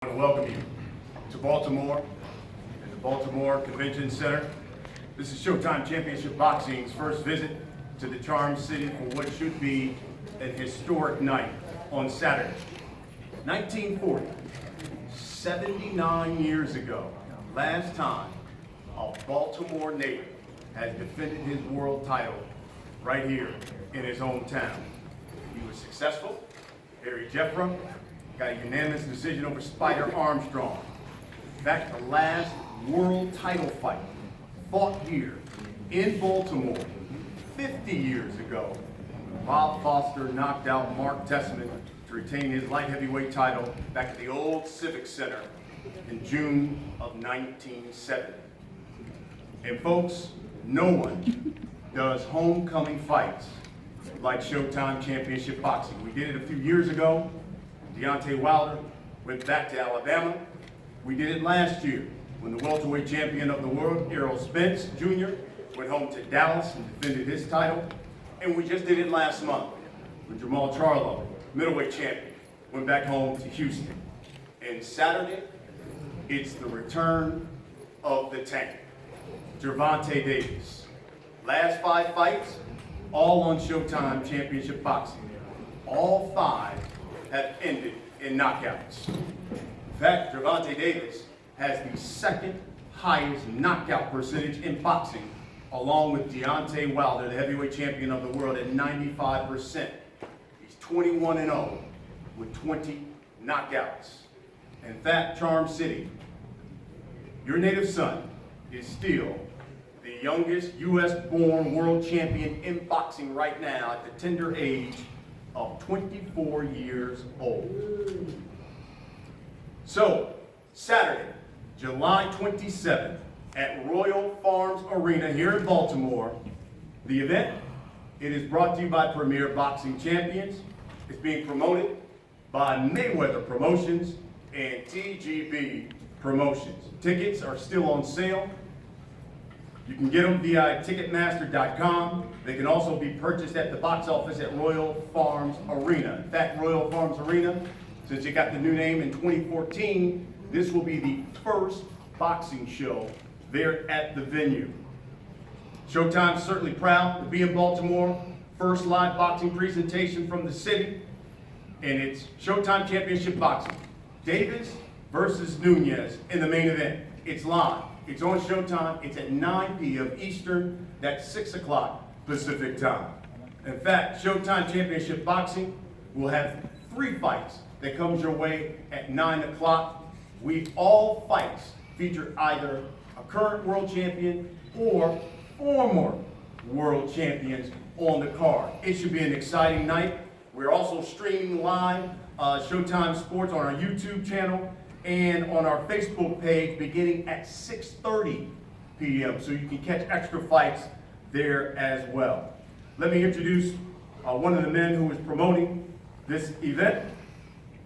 I want to welcome you to Baltimore at the Baltimore Convention Center. This is Showtime Championship Boxing's first visit to the Charm City for what should be an historic night on Saturday. 1940, 79 years ago, last time a Baltimore native has defended his world title right here in his hometown. He was successful. Harry Jezzrel got a unanimous decision over Spider Armstrong. In fact, the last world title fight fought here in Baltimore 50 years ago. Bob Foster knocked out Mark Tessman to retain his light heavyweight title back at the old Civic Center in June of 1970. And folks, no one does homecoming fights like Showtime Championship Boxing. We did it a few years ago. Deontay Wilder went back to Alabama. We did it last year when the welterweight champion of the world, Errol Spence Jr., went home to Dallas and defended his title. And we just did it last month when Jamal Charlo, middleweight champion, went back home to Houston. And Saturday, it's the return of the tank, Gervonta Davis. Last 5 fights, all on Showtime Championship Boxing. All 5 have ended in knockouts. In fact, Gervonta Davis has the second highest knockout percentage in boxing, along with Deontay Wilder, the heavyweight champion of the world, at 95%. He's 21-0 with 20 knockouts. In fact, Charm City, your native son is still the youngest U.S.-born world champion in boxing right now at the tender age of 24 years old. So, Saturday, July 27th at Royal Farms Arena here in Baltimore, the event, it is brought to you by Premier Boxing Champions. It's being promoted by Mayweather Promotions and TGB Promotions. Tickets are still on sale. You can get them via Ticketmaster.com. They can also be purchased at the box office at Royal Farms Arena. In fact, Royal Farms Arena, since it got the new name in 2014, this will be the first boxing show there at the venue. Showtime's certainly proud to be in Baltimore. First live boxing presentation from the city. And it's Showtime Championship Boxing. Davis versus Núñez in the main event. It's live. It's on Showtime. It's at 9 p.m. Eastern. That's 6 o'clock Pacific time. In fact, Showtime Championship Boxing will have 3 fights that comes your way at 9 o'clock. All fights feature either a current world champion or former world champions on the card. It should be an exciting night. We're also streaming live Showtime Sports on our YouTube channel and on our Facebook page beginning at 6:30 p.m. So you can catch extra fights there as well. Let me introduce one of the men who is promoting this event,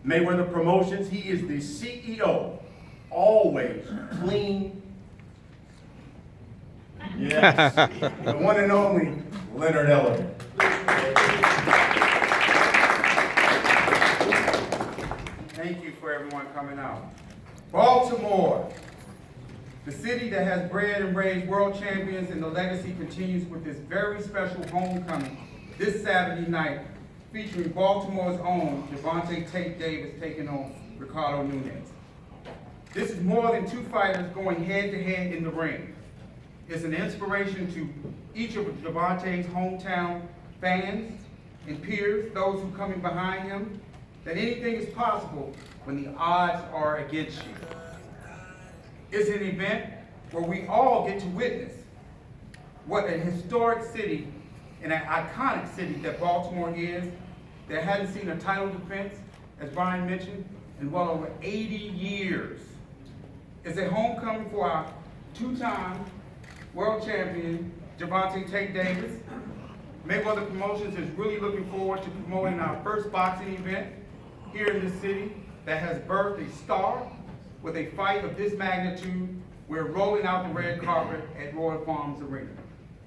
Mayweather Promotions. He is the CEO, always clean. Yes, the one and only Leonard Eller. Thank you for everyone coming out. Baltimore, the city that has bred and raised world champions, and the legacy continues with this very special homecoming this Saturday night, featuring Baltimore's own Gervonta Davis taking on Ricardo Núñez. This is more than 2 fighters going head-to-head in the ring. It's an inspiration to each of Gervonta's hometown fans and peers, those who are coming behind him, that anything is possible when the odds are against you. It's an event where we all get to witness what a historic city and an iconic city that Baltimore is, that hadn't seen a title defense, as Brian mentioned, in well over 80 years. It's a homecoming for our 2-time world champion, Gervonta Davis. Mayweather Promotions is really looking forward to promoting our first boxing event here in this city that has birthed a star with a fight of this magnitude. We're rolling out the red carpet at Royal Farms Arena.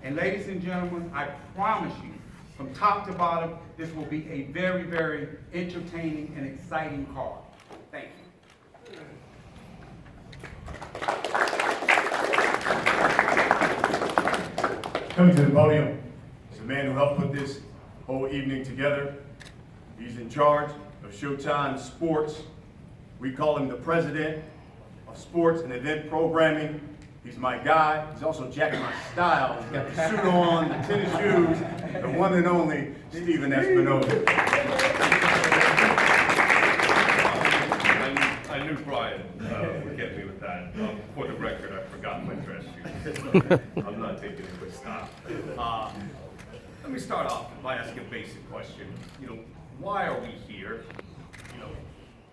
And ladies and gentlemen, I promise you, from top to bottom, this will be a very, very entertaining and exciting card. Thank you. Coming to the podium is a man who helped put this whole evening together. He's in charge of Showtime Sports. We call him the president of sports and event programming. He's my guy. He's also jacking my style. He's got the suit on, the tennis shoes, the one and only Stephen Espinoza. I knew Brian would get me with that. For the record, I forgot my dress shoes. I'm not taking it with style. Let me start off by asking a basic question. Why are we here?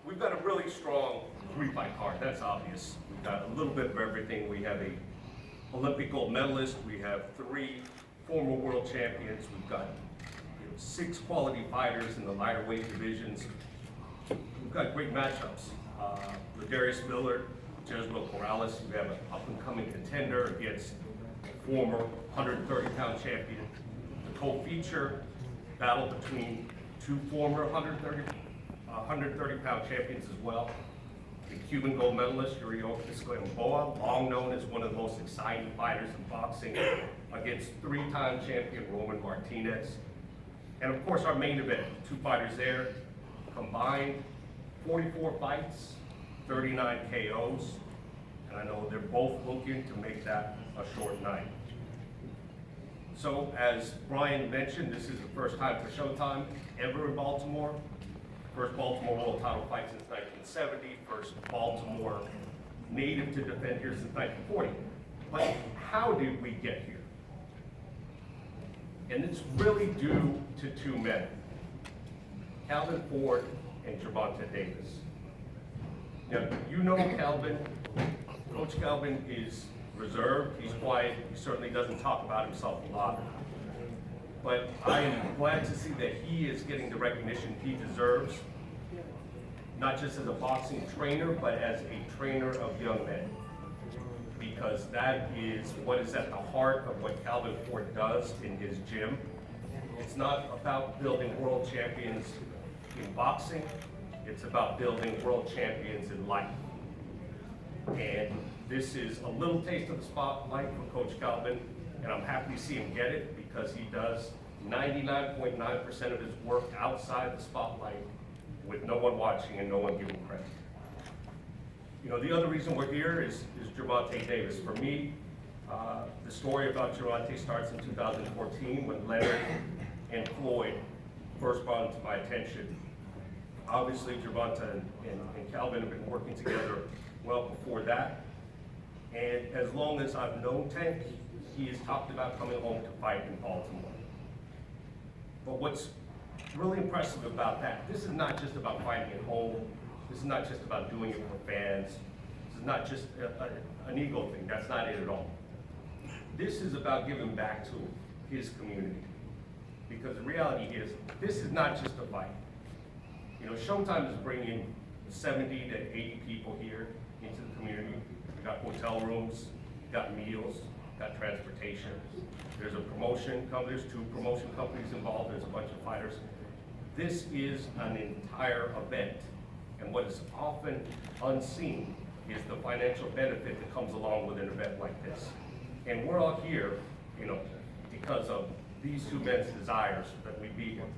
We've got a really strong 3-fight card, that's obvious. We've got a little bit of everything. We have a Olympic gold medalist, we have 3 former world champions, we've got 6 quality fighters in the lighter weight divisions. We've got great matchups. Ladarius, Jezzrel Corrales, we have an up-and-coming contender against a former 130-pound champion. The co-feature battle between 2 former 130-pound champions as well. The Cuban gold medalist, Yuriorkis Gamboa, long known as one of the most exciting fighters in boxing, against 3-time champion Martinez. And of course, our main event, 2 fighters there, combined 44 fights, 39 KOs, and I know they're both looking to make that a short night. So, as Brian mentioned, this is the first time for Showtime ever in Baltimore. First Baltimore world title fight since 1970, first Baltimore native to defend here since 1940. But how did we get here? And it's really due to 2 men, Calvin Ford and Gervonta Davis. Now, you know Calvin. Coach Calvin is reserved, he's quiet, he certainly doesn't talk about himself a lot. But I am glad to see that he is getting the recognition he deserves, not just as a boxing trainer, but as a trainer of young men. Because that is what is at the heart of what Calvin Ford does in his gym. It's not about building world champions in boxing, it's about building world champions in life. And this is a little taste of the spotlight for Coach Calvin, and I'm happy to see him get it because he does 99.9% of his work outside the spotlight with no one watching and no one giving credit. The other reason we're here is Gervonta Davis. For me, the story about Gervonta starts in 2014 when Leonard and Floyd first brought him to my attention. Obviously, Gervonta and Calvin have been working together well before that. And as long as I've known Tank, he has talked about coming home to fight in Baltimore. But what's really impressive about that, this is not just about fighting at home. This is not just about doing it for fans. This is not just an ego thing. That's not it at all. This is about giving back to his community. Because the reality is, this is not just a fight. Showtime is bringing 70 to 80 people here into the community. We got hotel rooms, got meals, got transportation. There's a promotion, there's 2 promotion companies involved, there's a bunch of fighters. This is an entire event. And what is often unseen is the financial benefit that comes along with an event like this. And we're all here, because of these 2 men's desires that we be here.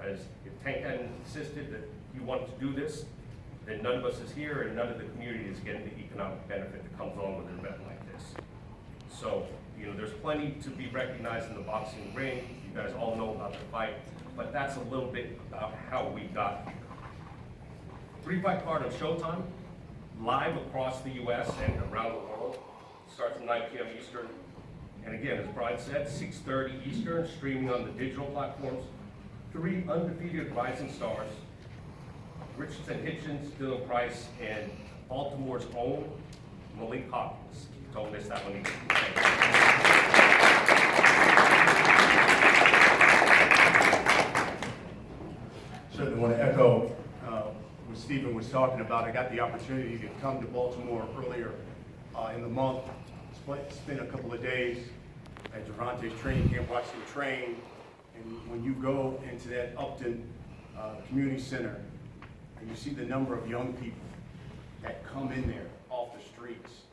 As if Tank hadn't insisted that he wanted to do this, then none of us is here and none of the community is getting the economic benefit that comes along with an event like this. So, there's plenty to be recognized in the boxing ring. You guys all know about the fight, but that's a little bit about how we got here. 3-fight card on Showtime, live across the U.S. and around the world. Starts at 9 p.m. Eastern. And again, as Brian said, 6:30 Eastern, streaming on the digital platforms. 3 undefeated rising stars, Richardson Hitchens, Dylan Price, and Baltimore's own Malik Hawkins. Don't miss that one either. Certainly want to echo what Stephen was talking about. I got the opportunity to come to Baltimore earlier in the month, spent a couple of days at Gervonta's training camp, watched him train. And when you go into that Upton Community Center and you see the number of young people that come in there off the streets,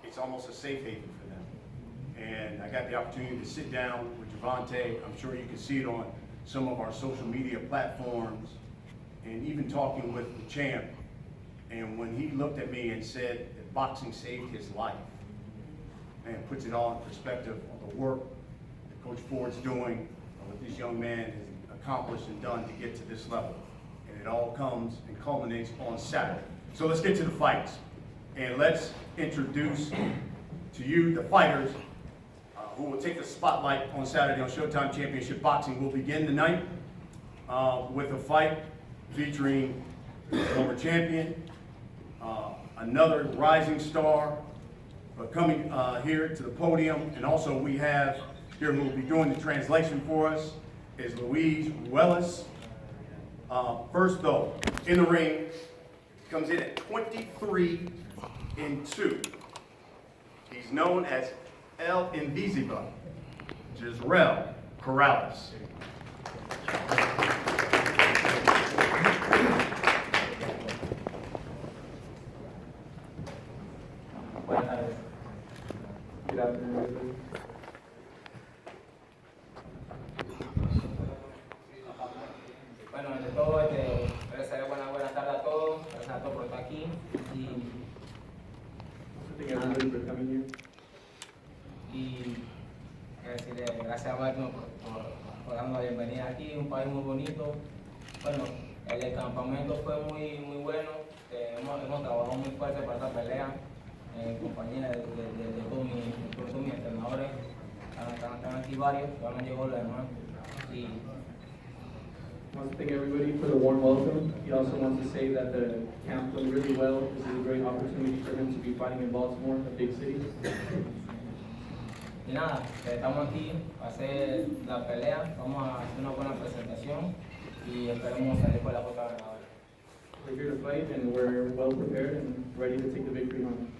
it's almost a safe haven for them. and I got the opportunity to sit down with Gervonta. I'm sure you can see it on some of our social media platforms, and even talking with the champ. And when he looked at me and said that boxing saved his life, and puts it all in perspective of the work that Coach Ford's doing, and what this young man has accomplished and done to get to this level. And it all comes and culminates on Saturday. So let's get to the fights. And let's introduce to you the fighters who will take the spotlight on Saturday on Showtime Championship Boxing. We'll begin the night with a fight featuring former champion, another rising star, but coming here to the podium. And also we have here who will be doing the translation for us is Luis Ruelas. First though, in the ring, comes in at 23-2. He's known as El Invisible, Jezzrel Corrales. Good afternoon, everybody. Bueno, ante todo, agradecer buenas tardes a todos, gracias a todos por estar aquí Thank everybody for coming here. y decirle gracias a Baltimore por darnos la bienvenida aquí, un país muy bonito. Bueno, el campamento fue muy bueno, hemos trabajado muy fuerte para esta pelea, en compañía de todos mis entrenadores, están aquí varios, todavía no llegó lo demás. Y I want to thank everybody for the warm welcome. He also wants to say that the camp went really well. This is a great opportunity for him to be fighting in Baltimore, a big city. Y nada, estamos aquí para hacer la pelea, vamos a hacer una buena presentación y esperemos salir con la cuota ganadora. We're here to fight and we're well prepared and ready to take the victory home.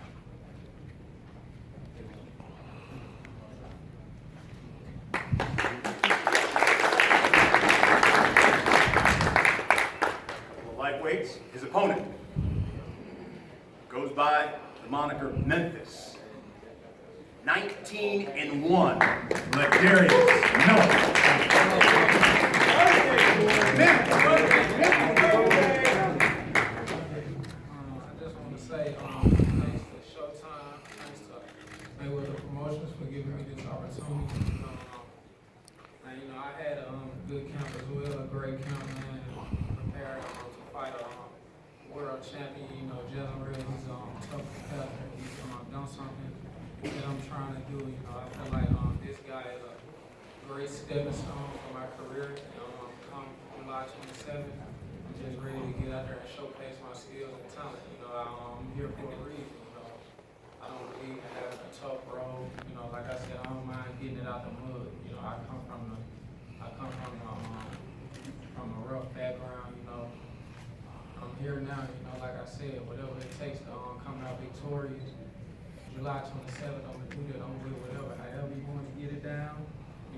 Lightweights, his opponent goes by the moniker Memphis. 19-1, Ladarius. I just want to say thanks to Showtime, thanks to Mayweather Promotions for giving me this opportunity. And I had a good camp as well, a great camp, man. Prepared to fight a world champion. Jezzrel is a tough competitor. He's done something that I'm trying to do. I feel like this guy is a great stepping stone for my career. Come July 27th, I'm just ready to get out there and showcase my skills and talent. I'm here for a reason. I don't believe in having a tough road. Like I said, I don't mind getting it out the mud. I come from a rough background. I'm here now. Like I said, whatever it takes to come out victorious. July 27th, I'm gonna do that. I'm gonna do whatever. However you want to get it down.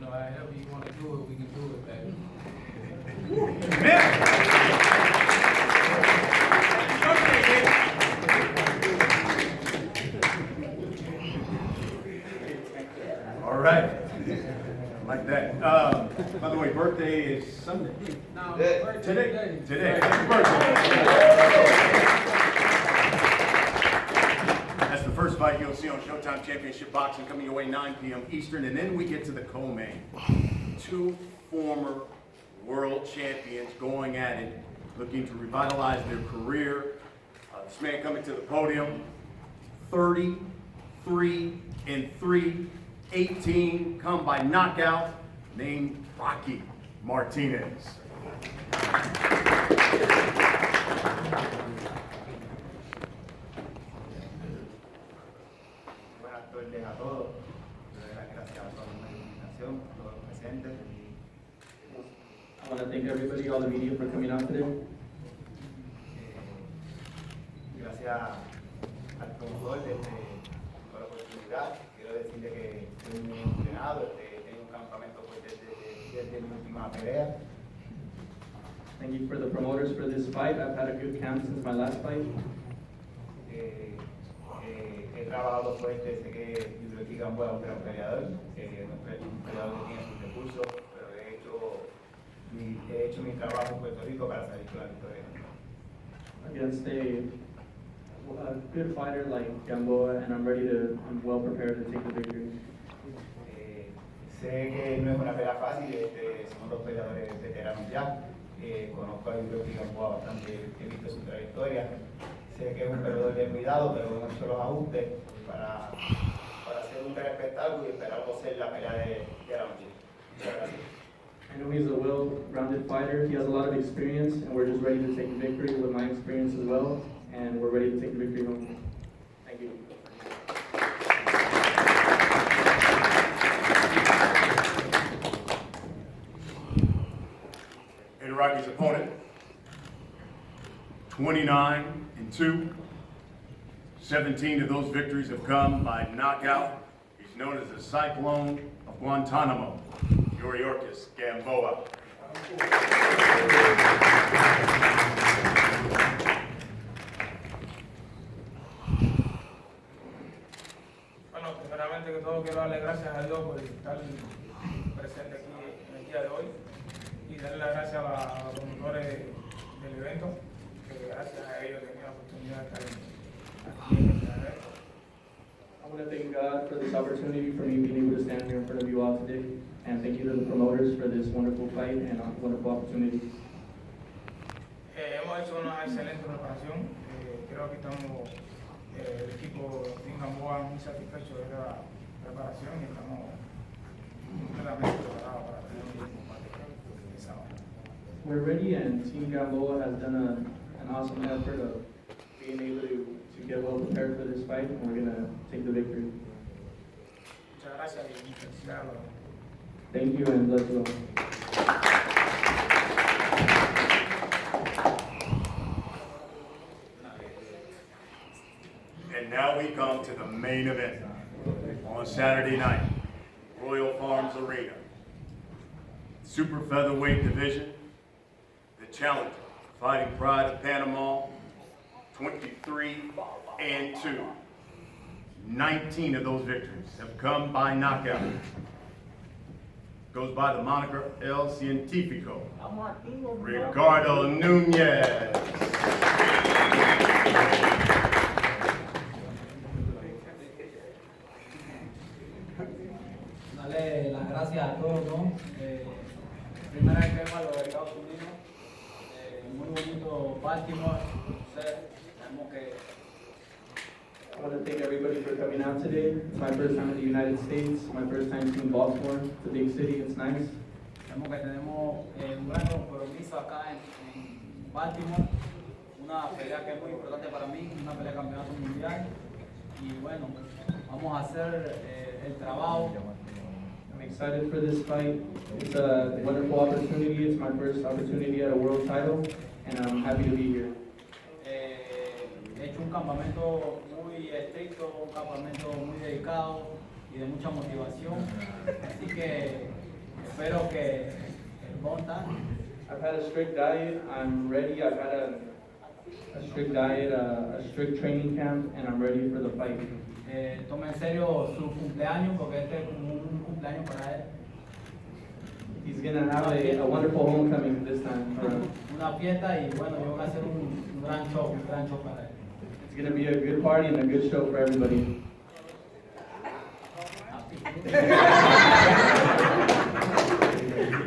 However you want to do it, we can do it, baby. All right, like that. By the way, birthday is Sunday. No, Today. Happy birthday. That's the first fight you'll see on Showtime Championship Boxing, coming your way 9 p.m. Eastern, and then we get to the co-main. Two former world champions going at it, looking to revitalize their career. This man coming to the podium, 33-3, 18 come by knockout, named Rocky Martinez. Buenas tardes a todos. Doy las gracias a toda la invitación, a todos los presentes. I want to thank everybody, all the media, for coming out today. Gracias al promotor por la oportunidad. Quiero decirle que estoy muy emocionado. Tengo un campamento pues, desde mi última pelea. Thank you for the promoters for this fight. I've had a good camp since my last fight. He trabajado fuerte, sé que Yuriorkis Gamboa es un gran peleador, un peleador que tiene sus recursos, pero he hecho mi trabajo en Puerto Rico para salir con la victoria. Against a good fighter like Gamboa, and I'm well prepared to take the victory. Sé que no es una pelea fácil, son dos peleadores veteranos ya. Conozco a Yuriorkis Gamboa bastante, he visto su trayectoria. Sé que es un peleador de cuidado, pero hemos hecho los ajustes para hacer un gran espectáculo y esperamos ser la pelea de la noche. Muchas gracias. I know he's a well-rounded fighter. He has a lot of experience, and we're just ready to take the victory with my experience as well, and we're ready to take the victory home. Thank you. And Rocky's opponent, 29-2. 17 of those victories have come by knockout. He's known as the Cyclone of Guantanamo, Yuriorkis Gamboa. Bueno, primeramente que todo quiero darle gracias a Dios por estar presente aquí en el día de hoy y darle las gracias a los promotores del evento, que gracias a ellos he tenido la oportunidad de estar aquí en este evento. I want to thank God for this opportunity for me being able to stand here in front of you all today, and thank you to the promoters for this wonderful fight and wonderful opportunity. Hemos hecho una excelente preparación. Creo que estamos, el equipo de Gamboa muy satisfecho de la preparación y estamos completamente preparados para tener un buen combate el sábado. We're ready, and Team Gamboa has done an awesome effort of being able to get well prepared for this fight, and we're going to take the victory. Muchas gracias y felicidades. Thank you, and let's go. And now we come to the main event on Saturday night, Royal Farms Arena. Super featherweight division, the challenger, fighting pride of Panama, 23-2. 19 of those victories have come by knockout. Goes by the moniker El Científico, Ricardo Núñez. Darle las gracias a todos, ¿no? Primera vez que vengo a los Estados Unidos, muy bonito Baltimore, sabemos que I want to thank everybody for coming out today. It's my first time in the United States, my first time seeing Baltimore. It's a big city, it's nice. sabemos que tenemos un gran compromiso acá en Baltimore, una pelea que es muy importante para mí, una pelea de campeonato mundial, y bueno, vamos a hacer el trabajo. I'm excited for this fight. It's a wonderful opportunity. It's my first opportunity at a world title, and I'm happy to be here. He hecho un campamento muy estricto, un campamento muy dedicado y de mucha motivación, así que espero que Gervonta I've had a strict diet. I'm ready. I've had a strict diet, a strict training camp, and I'm ready for the fight. tome en serio su cumpleaños, porque este es como un cumpleaños para él. He's gonna have a wonderful homecoming this time around. Una fiesta y bueno, yo voy a hacer un gran show para él. It's gonna be a good party and a good show for everybody.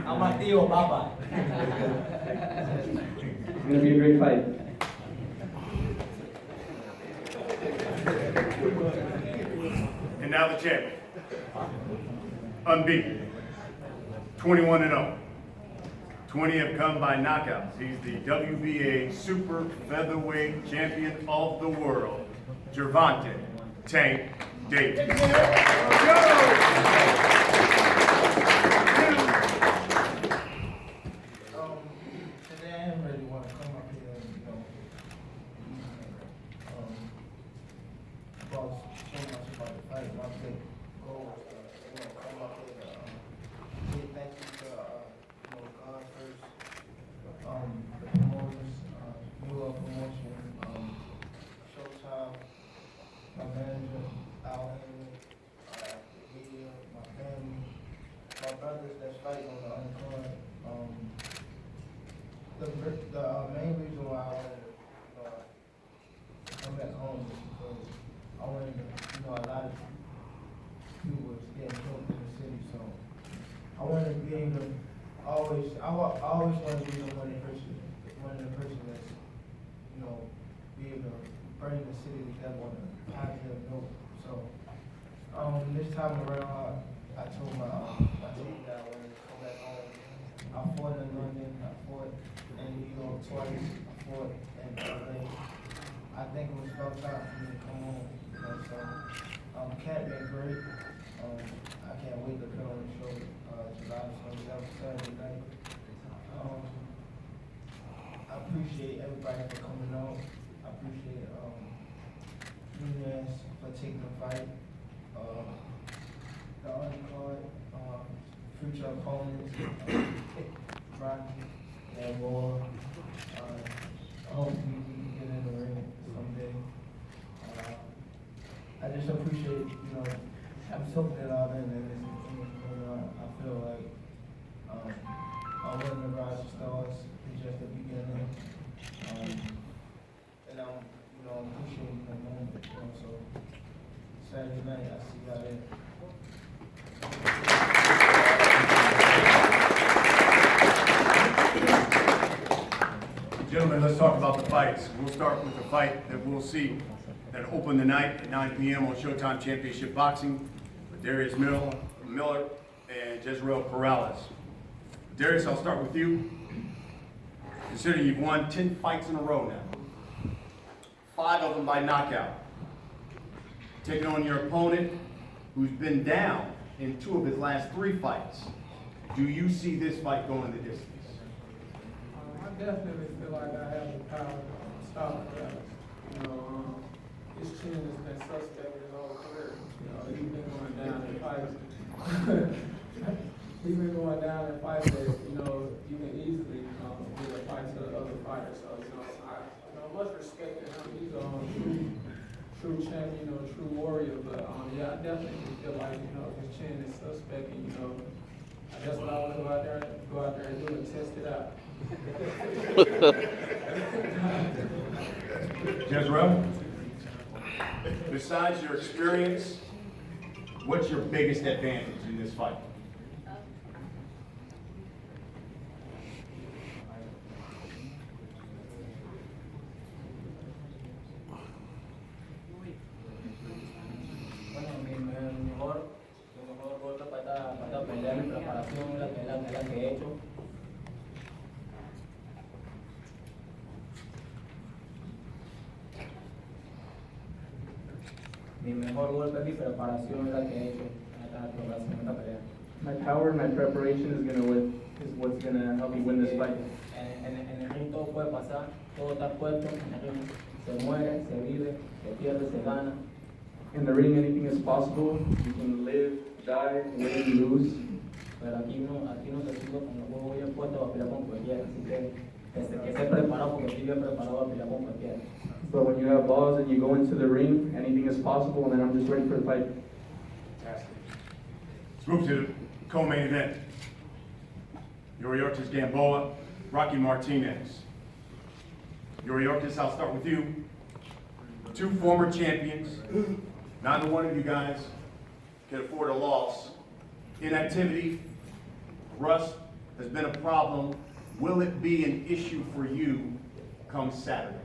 I'm activo, papá. It's gonna be a great fight. And now the champion, unbeaten, 21-0. 20 have come by knockouts. He's the WBA Super Featherweight Champion of the World, Gervonta Tank Davis. Today I didn't really want to come up here and, talk so much about the fight. My big goal was to, come up here and, say thank you to, God first, the promoters, New York Promotion, Showtime my manager, Al Henry, media, my family, my brothers that's fighting on the undercard. The main reason why I wanted to come back home is because I wanted to, a lot of people was getting killed in the city, so I wanted to be able to I always want to be one of the person that's, be able to bring the city together on a positive note. So, this time around, I told my team that I wanted to come back home. I fought in London, I fought in New York twice, I fought in LA. I think it was about time for me to come home. Camp been great. I can't wait to put on the show July 27th, Saturday night. I appreciate everybody for coming out. I appreciate Núñez for taking the fight. The undercard, future opponents, Ricardo Gamboa. I hope we can get in the ring someday. I just appreciate, I'm so glad I've been in this. I feel like I wasn't the Rising Stars. It's just the beginning. And I'm appreciating the moment. So Saturday night, I see y'all there. Gentlemen, let's talk about the fights. We'll start with the fight that we'll see that opened the night at 9 p.m. on Showtime Championship Boxing with Ladarius Miller and Jezzrel Corrales. Darius, I'll start with you. Considering you've won 10 fights in a row now, 5 of them by knockout, taking on your opponent who's been down in 2 of his last 3 fights. Do you see this fight going the distance? I definitely feel like I have the power to stop Corrales. His chin has been suspect his whole career. He's been going down in fights. He's been going down in fights that, you can easily get a fight to the other fighters. So, I much respect to him. He's a true champion, true warrior. But, I definitely feel like, his chin is suspect. And, that's what I want to go out there and do and test it out. Jezzrel, besides your experience, what's your biggest advantage in this fight? Bueno, mi mejor golpe para esta pelea, mi preparación, la que he hecho. Mi mejor golpe es mi preparación, la que he hecho para esta pelea. My power and my preparation is what's gonna help me win this fight. En el ring todo puede pasar, todo está puesto, en el ring se muere, se vive, se pierde, se gana. In the ring, anything is possible. You can live, die, win, lose. Pero aquí no se sube con los huevos bien puestos para pelear con cualquiera, así que esté preparado porque estoy bien preparado para pelear con cualquiera. But when you have balls and you go into the ring, anything is possible, and then I'm just ready for the fight. Fantastic. Let's move to the co-main event. Yuriorkis Gamboa, Rocky Martinez. Yuriorkis, I'll start with you. 2 former champions. Neither one of you guys can afford a loss. Inactivity, rust has been a problem. Will it be an issue for you come Saturday?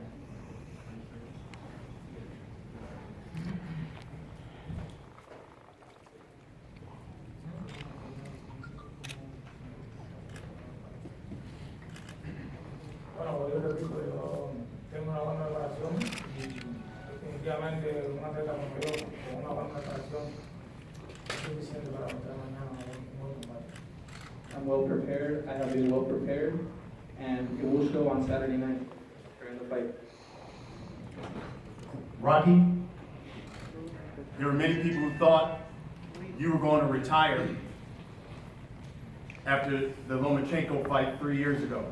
Bueno, yo repito, yo tengo una buena relación y definitivamente un atleta como yo, con una buena relación, es suficiente para meter mañana un buen combate. I'm well prepared. I have been well prepared, and it will show on Saturday night during the fight. Rocky, there were many people who thought you were going to retire after the Lomachenko fight 3 years ago.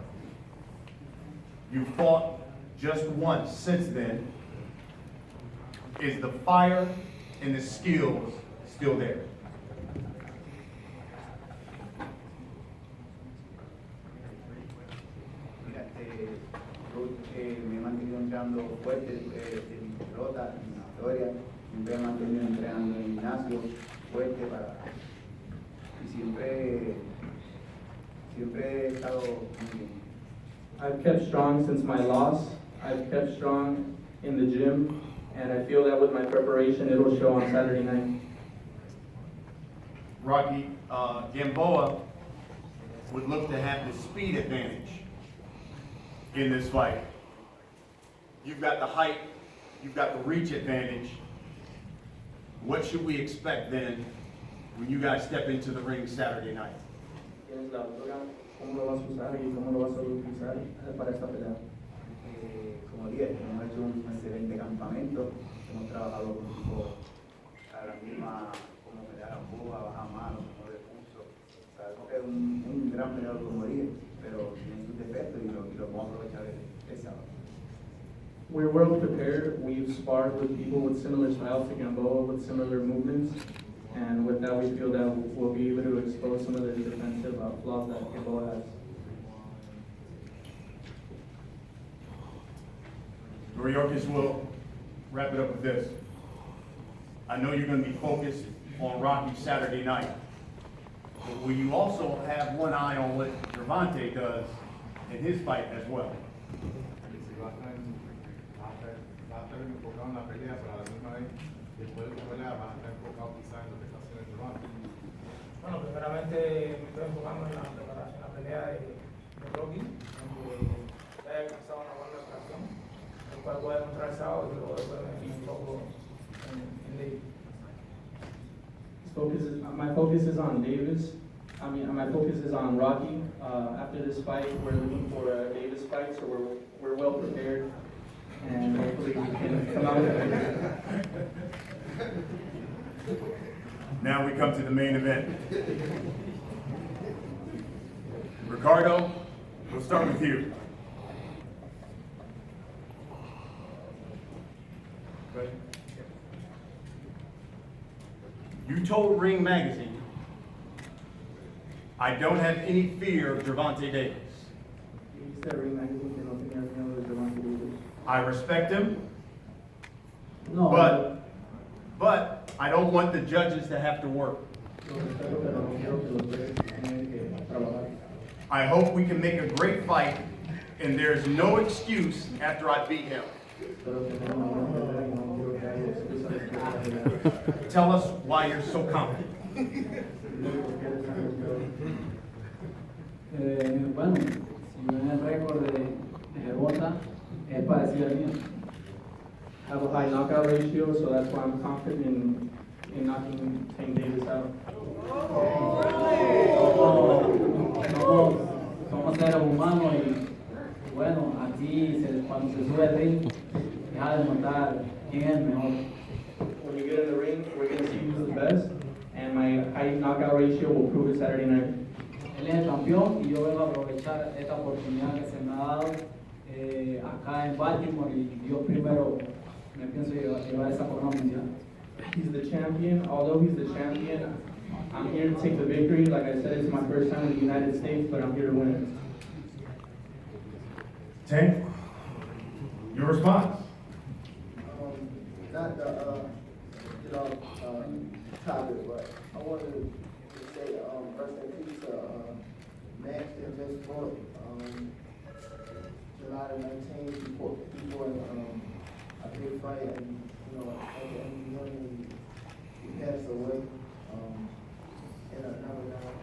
You fought just once since then. Is the fire and the skills still there? Mira, yo me he mantenido entrenando fuerte en mi pelota, en la historia, siempre me he mantenido entrenando en el gimnasio fuerte y siempre he estado muy bien. I've kept strong since my loss. I've kept strong in the gym, and I feel that with my preparation, it'll show on Saturday night. Rocky, Gamboa would look to have the speed advantage in this fight. You've got the height, you've got the reach advantage. What should we expect then when you guys step into the ring Saturday night? ¿Tienes la altura? ¿Cómo lo vas a usar y cómo lo vas a utilizar para esta pelea? Como dije, hemos hecho un excelente campamento, hemos trabajado con tipo a la misma, como pelear a puja, baja mano, no de pulso. Sabemos que es un gran peleador, como dije, pero tiene sus defectos y lo vamos a aprovechar el sábado. We're well prepared. We've sparred with people with similar styles to Gamboa, with similar movements, and with that we feel that we'll be able to expose some of the defensive flaws that Gamboa has. Yuriorkis will wrap it up with this. I know you're going to be focused on Rocky Saturday night, but will you also have one eye on what Gervonta does in his fight as well? Si va a estar enfocado en la pelea, pero a la misma vez, después de la pelea, va a estar enfocado quizás en lo que está haciendo el Gervonta. Bueno, primeramente me estoy enfocando en la preparación, la pelea de Rocky, donde ya he alcanzado una buena ocasión, el cual voy a demostrar el sábado y luego después me enfoco en Davis. My focus is on Davis. My focus is on Rocky. After this fight, we're looking for a Davis fight, so we're well prepared, and hopefully we can come out with a Now we come to the main event. Ricardo, we'll start with you. You told Ring Magazine, I don't have any fear of Gervonta Davis. I respect him, No, but I don't want the judges to have to work. I hope we can make a great fight, and there's no excuse after I beat him. Tell us why you're so confident. Bueno, si ven el récord de Gervonta, es parecido al mío. I have a high knockout ratio, so that's why I'm confident in knocking Tank Davis out. Somos seres humanos y bueno, aquí cuando se sube el ring, deja de notar quién es el mejor. When you get in the ring, we're going to see who's the best, and my high knockout ratio will prove it Saturday night. Él es el campeón y yo vengo a aprovechar esta oportunidad que se me ha dado acá en Baltimore y yo primero me pienso llevar esa corona mundial. He's the champion. Although he's the champion, I'm here to take the victory. Like I said, it's my first time in the United States, but I'm here to win it. Tank, your response. Not the, topic, but I wanted to say, first in peace, Max that just fought, July the 19th, before a big fight, and, at the end of the morning, he passed away, in another round.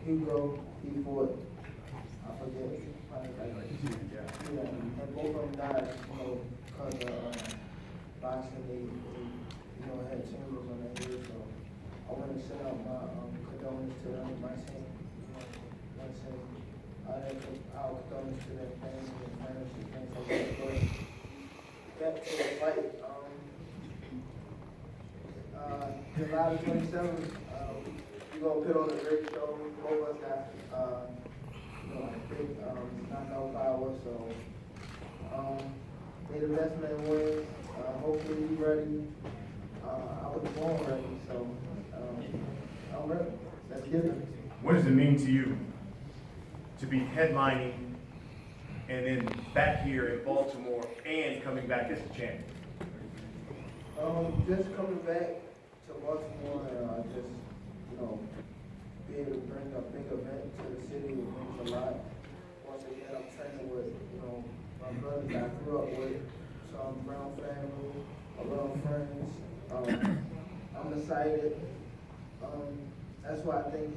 Hugo, he fought, I forget, yeah, and both of them died, because of, boxing, they had tumors on their head, so I want to send out my condolences to them, my team, our condolences to their family and friends and things like that. But back to the fight, July 27th, we're going to put on a great show. Both of us got, big knockout power, so may the best man win. Hopefully he's ready. I was born ready, so I'm ready. Let's get it. What does it mean to you to be headlining and then back here in Baltimore and coming back as a champion? Just coming back to Baltimore and just, be able to bring a big event to the city, it means a lot. Once again, I'm training with, my brothers I grew up with, some Brown family, a lot of friends. I'm excited. That's why I think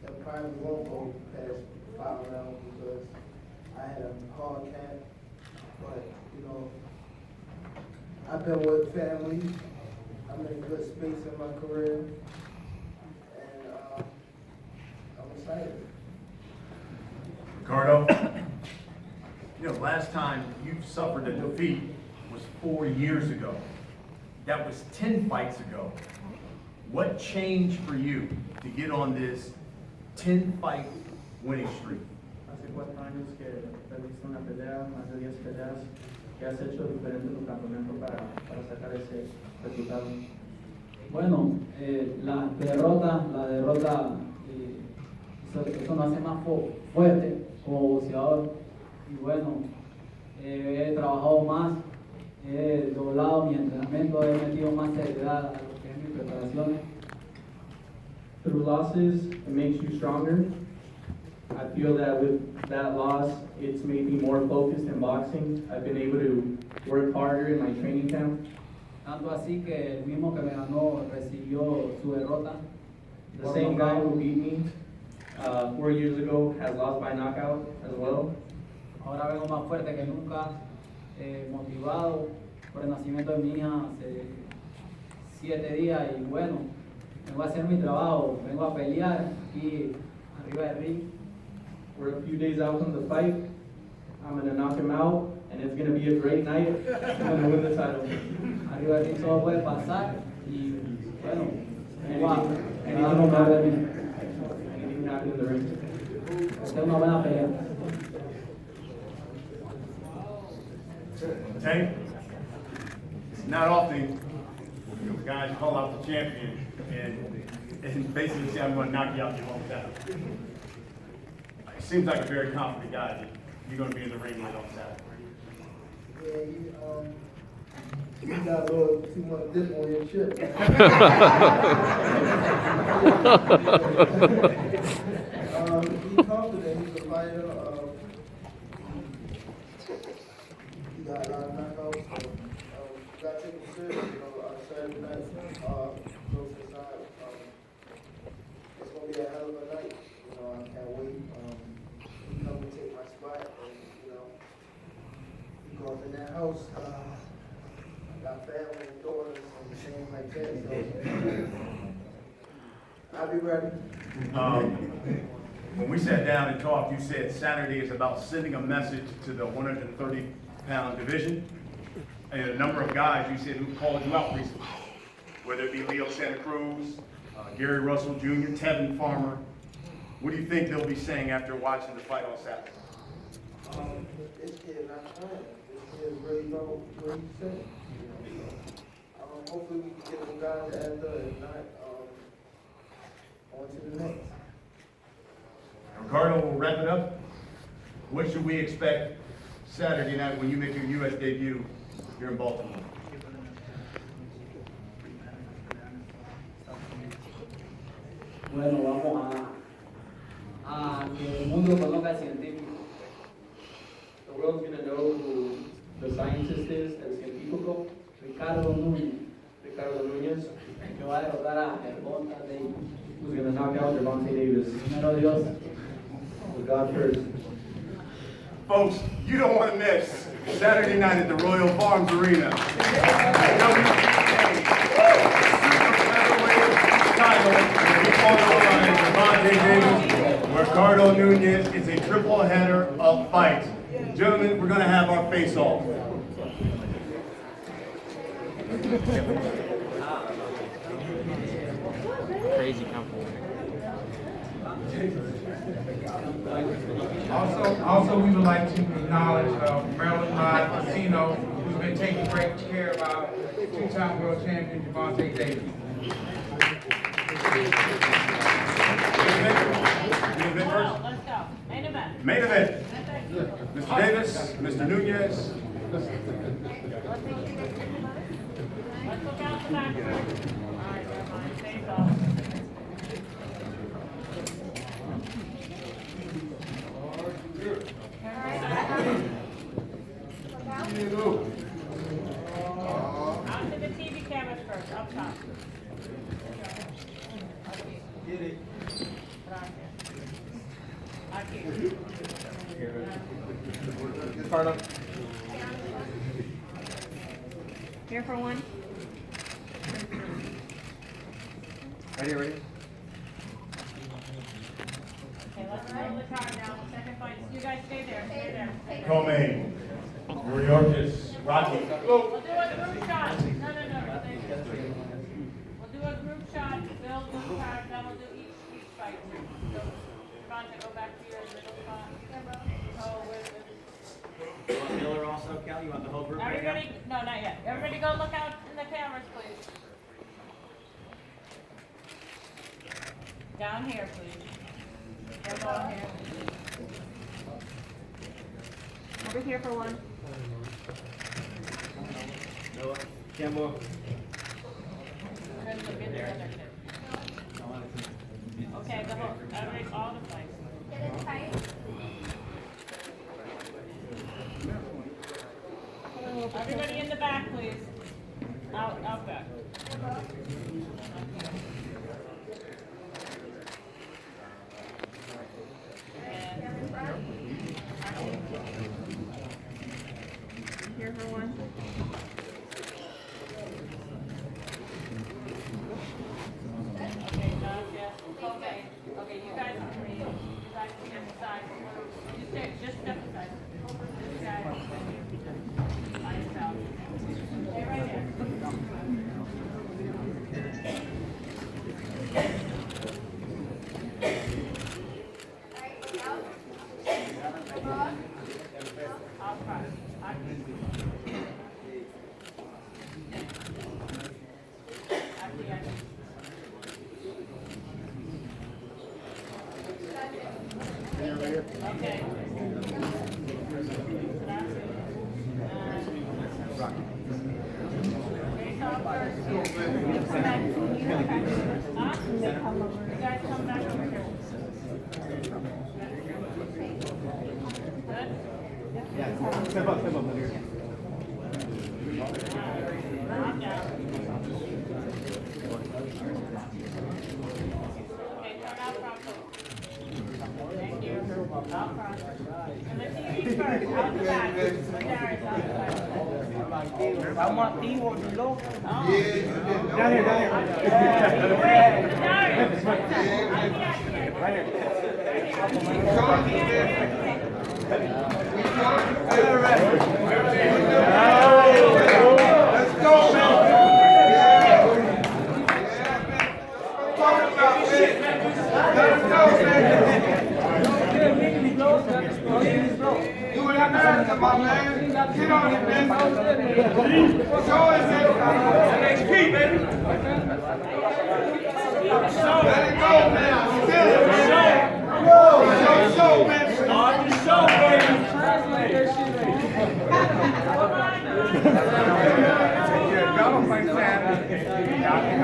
it probably won't go past 5 rounds because I had a hard camp. But, I've been with family. I'm in a good space in my career. And I'm excited. Ricardo, last time you suffered a defeat was 4 years ago. That was 10 fights ago. What changed for you to get on this 10-fight winning streak? Hace 4 años que perdiste una pelea, más de 10 peleas. ¿Qué has hecho diferente en tu campamento para sacar ese resultado? Bueno, la derrota, eso nos hace más fuerte como boxeador. Y bueno, he trabajado más, he doblado mi entrenamiento, he metido más seriedad a lo que es mis preparaciones. Through losses, it makes you stronger. I feel that with that loss, it's made me more focused in boxing. I've been able to work harder in my training camp. Tanto así que el mismo que me ganó recibió su derrota. The same guy who beat me 4 years ago has lost by knockout as well. Ahora vengo más fuerte que nunca, motivado por el nacimiento de mi hija hace 7 días y bueno, vengo a hacer mi trabajo, vengo a pelear aquí arriba del ring. We're a few days out from the fight. I'm going to knock him out, and it's going to be a great night. I'm going to win the title. Arriba del ring todo puede pasar y bueno, vengo a Anything dar de mí. can happen in the ring. Esta es una buena pelea. Tank, it's not often guys call out the champion and basically say, I'm going to knock you out your hometown. It seems like a very confident guy that you're going to be in the ring with on Saturday. Yeah, you got a little too much dip on your chip. He's confident, he's a fighter. He got a lot of knockouts. You got to take him serious, Saturday night, close inside. It's going to be a hell of a night. I can't wait. He come and take my spot, and he goes in that house. I got family and daughters and things like that. So I'll be ready. When we sat down and talked, you said Saturday is about sending a message to the 130-pound division. And a number of guys you said who called you out recently, whether it be Leo Santa Cruz, Gary Russell Jr., Tevin Farmer. What do you think they'll be saying after watching the fight on Saturday? This kid not trying. This kid really know what he's saying. Hopefully we can get them guys after and not on to the next. Ricardo, we'll wrap it up. What should we expect Saturday night when you make your U.S. debut here in Baltimore? Bueno, vamos a que el mundo conozca al científico. The world's going to know who the scientist is, el científico, Ricardo Núñez, Ricardo Núñez, que va a derrotar a Gervonta Davis. who's going to knock out Gervonta Davis. Primero Dios. With God first. Folks, you don't want to miss Saturday night at the Royal Farms Arena. Ricardo Núñez is a triple header of fights. Gentlemen, we're going to have our face-off. Crazy company. Also, we would like to acknowledge Maryland Live Casino, who's been been taking great care of our two-time world champion, Gervonta Davis. Let's go. Main event. Main event. Mr. Davis, Mr. Núñez. Let's look out the back. All right, Jeremiah, face off. Out to the TV cameras first, up top. Get it. Aquí. Here for one. Ready? Okay, let's roll the card now. Second fight. You guys stay there. Stay there. Co-main. Yuriorkis Rocky. We'll do a group shot. No. Stay there. We'll do a group shot. Build group card. Then we'll do each fight. So, Gervonta, go back to your middle spot. Oh, You want Miller also, Cal? You want the whole group right now? everybody, no, not yet. Everybody go look out in the cameras, please. Down here, please. Down here. Over here for one. Noah, Gamboa. Crystal, get the other kid. Okay, the whole, everybody, all the fights. Get it tight. Everybody in the back, please. Out back. Here for one. Okay, John, yes, okay. Okay, you guys are free. You guys can get aside. Just step aside. This guy. By yourself. Stay right there. Out front. Okay. Face off first. Come back. Huh? You guys come back over here. Good? Yeah, step up, Calm down. Okay, turn out front. Thank you. Out front. And the TV first, out the back. Ladarius, out the back. Vamos activos, Lilo. Oh. Down here. Ladarius. Right here. Let's go, man. Talking about this. Let's go, man. You in America, my man. Get on it, man. Show us it. NXP, baby. Let it go, man. Feel it, man. Show, man. Start the show, baby. Y'all don't play Saturday. Y'all can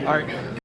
All right.